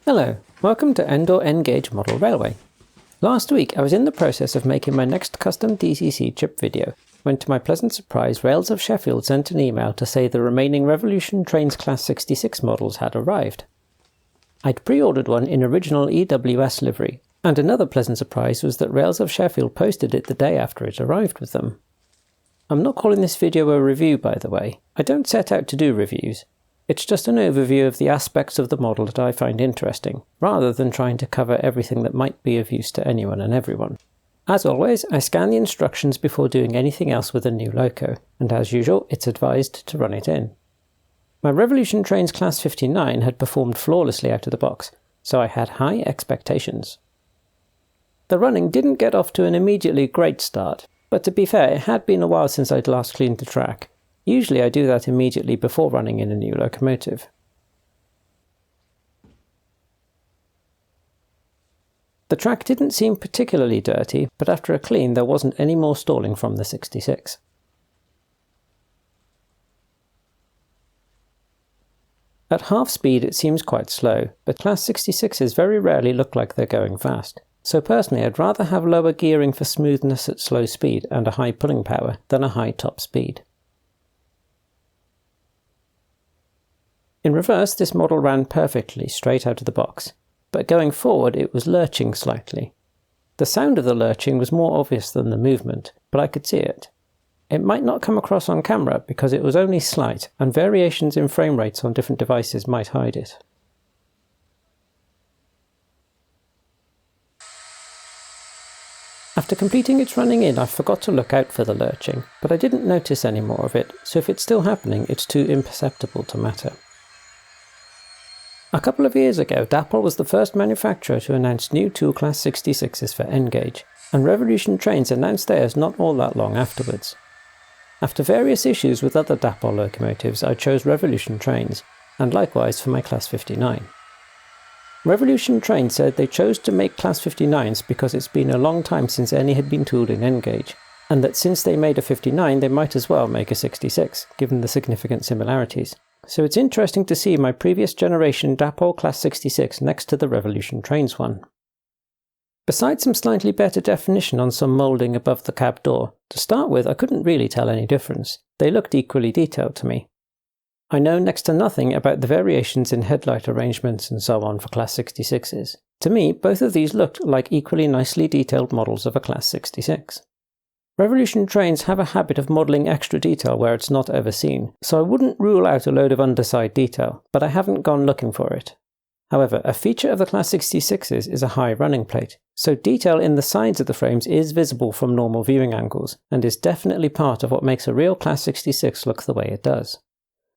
Hello, welcome to End-or N-Gauge Model Railway. Last week I was in the process of making my next custom DCC chip video, when to my pleasant surprise Rails of Sheffield sent an email to say the remaining Revolution Trains Class 66 models had arrived. I'd pre-ordered one in original EWS livery, and another pleasant surprise was that Rails of Sheffield posted it the day after it arrived with them. I'm not calling this video a review, by the way. I don't set out to do reviews. It's just an overview of the aspects of the model that I find interesting, rather than trying to cover everything that might be of use to anyone and everyone. As always, I scan the instructions before doing anything else with a new loco, and as usual, it's advised to run it in. My Revolution Trains Class 59 had performed flawlessly out of the box, so I had high expectations. The running didn't get off to an immediately great start, but to be fair, it had been a while since I'd last cleaned the track. Usually I do that immediately before running in a new locomotive. The track didn't seem particularly dirty, but after a clean there wasn't any more stalling from the 66. At half speed it seems quite slow, but Class 66s very rarely look like they're going fast. So personally I'd rather have lower gearing for smoothness at slow speed and a high pulling power than a high top speed. In reverse, this model ran perfectly straight out of the box, but going forward it was lurching slightly. The sound of the lurching was more obvious than the movement, but I could see it. It might not come across on camera because it was only slight, and variations in frame rates on different devices might hide it. After completing its running in, I forgot to look out for the lurching, but I didn't notice any more of it, so if it's still happening, it's too imperceptible to matter. A couple of years ago, Dapol was the first manufacturer to announce new two Class 66s for N-Gauge, and Revolution Trains announced theirs not all that long afterwards. After various issues with other Dapol locomotives, I chose Revolution Trains, and likewise for my Class 59. Revolution Trains said they chose to make Class 59s because it's been a long time since any had been tooled in N-Gauge, and that since they made a 59 they might as well make a 66, given the significant similarities. So it's interesting to see my previous generation Dapol Class 66 next to the Revolution Trains one. Besides some slightly better definition on some moulding above the cab door, to start with I couldn't really tell any difference. They looked equally detailed to me. I know next to nothing about the variations in headlight arrangements and so on for Class 66s. To me, both of these looked like equally nicely detailed models of a Class 66. Revolution Trains have a habit of modelling extra detail where it's not ever seen, so I wouldn't rule out a load of underside detail, but I haven't gone looking for it. However, a feature of the Class 66s is a high running plate, so detail in the sides of the frames is visible from normal viewing angles, and is definitely part of what makes a real Class 66 look the way it does.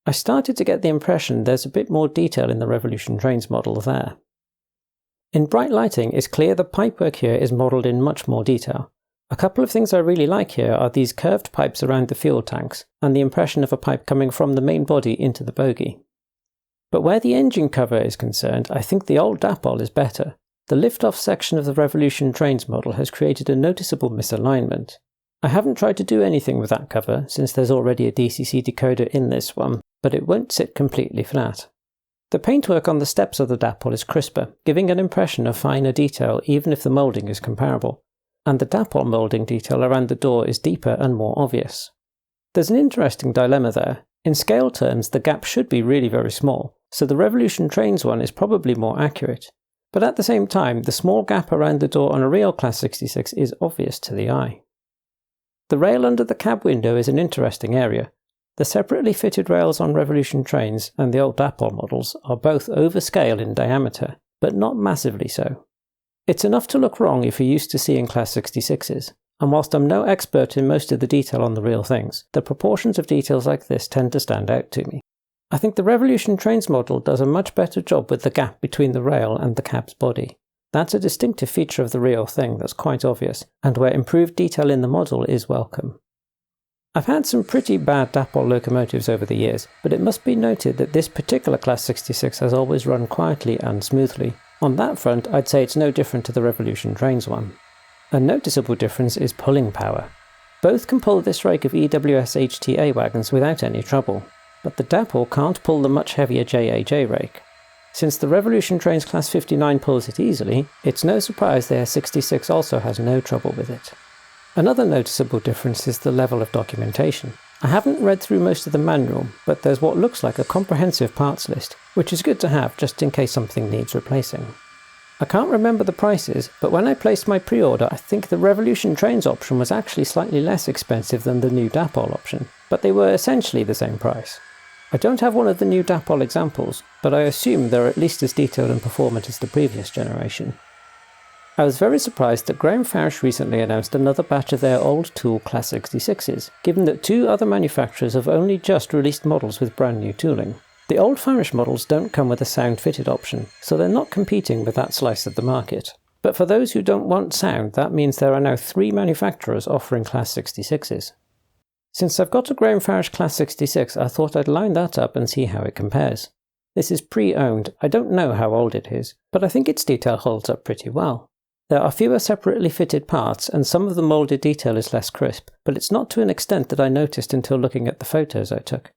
I started to get the impression there's a bit more detail in the Revolution Trains model there. In bright lighting, it's clear the pipework here is modelled in much more detail. A couple of things I really like here are these curved pipes around the fuel tanks, and the impression of a pipe coming from the main body into the bogie. But where the engine cover is concerned, I think the old Dapol is better. The lift-off section of the Revolution Trains model has created a noticeable misalignment. I haven't tried to do anything with that cover, since there's already a DCC decoder in this one, but it won't sit completely flat. The paintwork on the steps of the Dapol is crisper, giving an impression of finer detail even if the moulding is comparable. And the Dapol moulding detail around the door is deeper and more obvious. There's an interesting dilemma there. In scale terms, the gap should be really very small, so the Revolution Trains one is probably more accurate. But at the same time, the small gap around the door on a real Class 66 is obvious to the eye. The rail under the cab window is an interesting area. The separately fitted rails on Revolution Trains and the old Dapol models are both overscale in diameter, but not massively so. It's enough to look wrong if you're used to seeing Class 66s, and whilst I'm no expert in most of the detail on the real things, the proportions of details like this tend to stand out to me. I think the Revolution Trains model does a much better job with the gap between the rail and the cab's body. That's a distinctive feature of the real thing that's quite obvious, and where improved detail in the model is welcome. I've had some pretty bad Dapol locomotives over the years, but it must be noted that this particular Class 66 has always run quietly and smoothly. On that front, I'd say it's no different to the Revolution Trains one. A noticeable difference is pulling power. Both can pull this rake of EWS HTA wagons without any trouble, but the Dapol can't pull the much heavier JAJ rake. Since the Revolution Trains Class 59 pulls it easily, it's no surprise the S66 also has no trouble with it. Another noticeable difference is the level of documentation. I haven't read through most of the manual, but there's what looks like a comprehensive parts list, which is good to have just in case something needs replacing. I can't remember the prices, but when I placed my pre-order I think the Revolution Trains option was actually slightly less expensive than the new Dapol option, but they were essentially the same price. I don't have one of the new Dapol examples, but I assume they're at least as detailed and performant as the previous generation. I was very surprised that Graham Farish recently announced another batch of their old tool Class 66s, given that 2 other manufacturers have only just released models with brand new tooling. The old Farish models don't come with a sound fitted option, so they're not competing with that slice of the market. But for those who don't want sound, that means there are now 3 manufacturers offering Class 66s. Since I've got a Graham Farish Class 66, I thought I'd line that up and see how it compares. This is pre-owned, I don't know how old it is, but I think its detail holds up pretty well. There are fewer separately fitted parts and some of the moulded detail is less crisp, but it's not to an extent that I noticed until looking at the photos I took.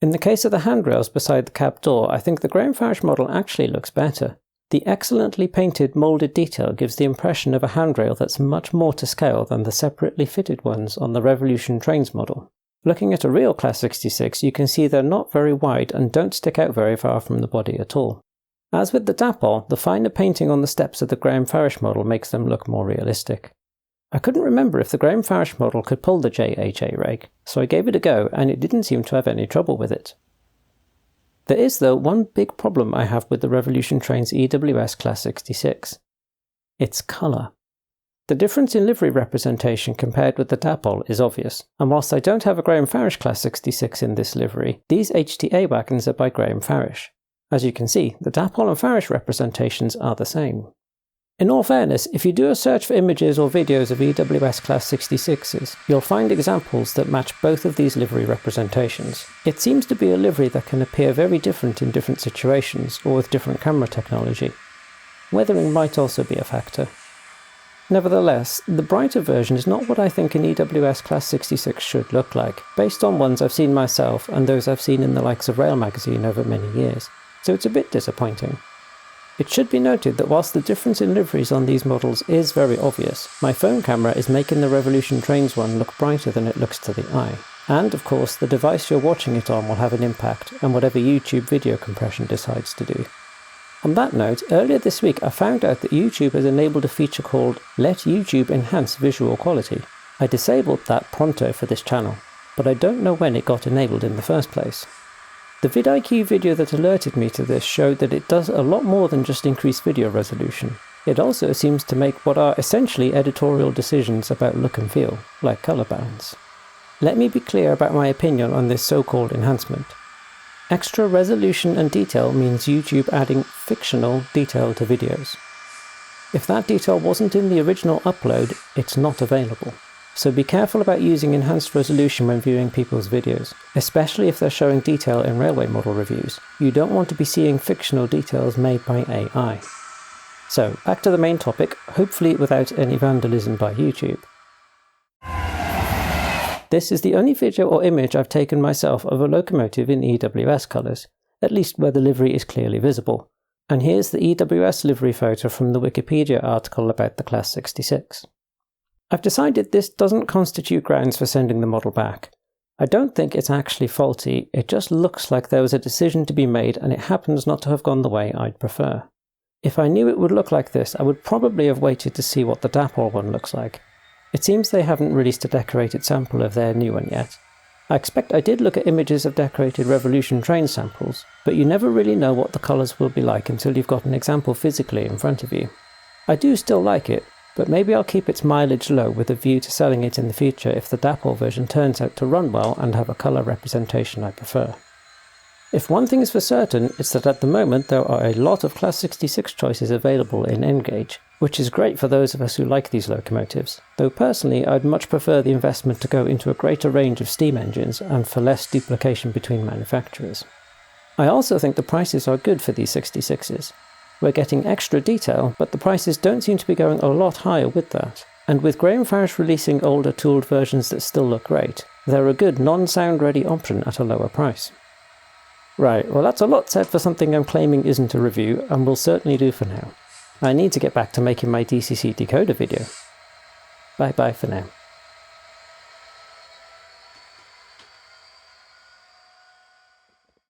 In the case of the handrails beside the cab door, I think the Graham Farish model actually looks better. The excellently painted moulded detail gives the impression of a handrail that's much more to scale than the separately fitted ones on the Revolution Trains model. Looking at a real Class 66, you can see they're not very wide and don't stick out very far from the body at all. As with the Dapol, the finer painting on the steps of the Graham Farish model makes them look more realistic. I couldn't remember if the Graham Farish model could pull the JHA rake, so I gave it a go and it didn't seem to have any trouble with it. There is, though, one big problem I have with the Revolution Trains EWS Class 66. Its colour. The difference in livery representation compared with the Dapol is obvious, and whilst I don't have a Graham Farish Class 66 in this livery, these HTA wagons are by Graham Farish. As you can see, the Dapol and Farish representations are the same. In all fairness, if you do a search for images or videos of EWS Class 66s, you'll find examples that match both of these livery representations. It seems to be a livery that can appear very different in different situations or with different camera technology. Weathering might also be a factor. Nevertheless, the brighter version is not what I think an EWS Class 66 should look like, based on ones I've seen myself and those I've seen in the likes of Rail magazine over many years, so it's a bit disappointing. It should be noted that whilst the difference in liveries on these models is very obvious, my phone camera is making the Revolution Trains one look brighter than it looks to the eye. And of course, the device you're watching it on will have an impact, and whatever YouTube video compression decides to do. On that note, earlier this week I found out that YouTube has enabled a feature called Let YouTube Enhance Visual Quality. I disabled that pronto for this channel, but I don't know when it got enabled in the first place. The vidIQ video that alerted me to this showed that it does a lot more than just increase video resolution. It also seems to make what are essentially editorial decisions about look and feel, like colour balance. Let me be clear about my opinion on this so-called enhancement. Extra resolution and detail means YouTube adding fictional detail to videos. If that detail wasn't in the original upload, it's not available. So be careful about using enhanced resolution when viewing people's videos, especially if they're showing detail in railway model reviews. You don't want to be seeing fictional details made by AI. So, back to the main topic, hopefully without any vandalism by YouTube. This is the only video or image I've taken myself of a locomotive in EWS colours, at least where the livery is clearly visible. And here's the EWS livery photo from the Wikipedia article about the Class 66. I've decided this doesn't constitute grounds for sending the model back. I don't think it's actually faulty, it just looks like there was a decision to be made and it happens not to have gone the way I'd prefer. If I knew it would look like this, I would probably have waited to see what the Dapol one looks like. It seems they haven't released a decorated sample of their new one yet. I expect I did look at images of decorated Revolution Train samples, but you never really know what the colours will be like until you've got an example physically in front of you. I do still like it, but maybe I'll keep its mileage low with a view to selling it in the future if the Dapol version turns out to run well and have a colour representation I prefer. If one thing is for certain, it's that at the moment there are a lot of Class 66 choices available in N-gauge, which is great for those of us who like these locomotives, though personally I'd much prefer the investment to go into a greater range of steam engines and for less duplication between manufacturers. I also think the prices are good for these 66s. We're getting extra detail, but the prices don't seem to be going a lot higher with that. And with Graham Farish releasing older tooled versions that still look great, they're a good non-sound ready option at a lower price. Right, well that's a lot said for something I'm claiming isn't a review, and will certainly do for now. I need to get back to making my DCC decoder video. Bye bye for now.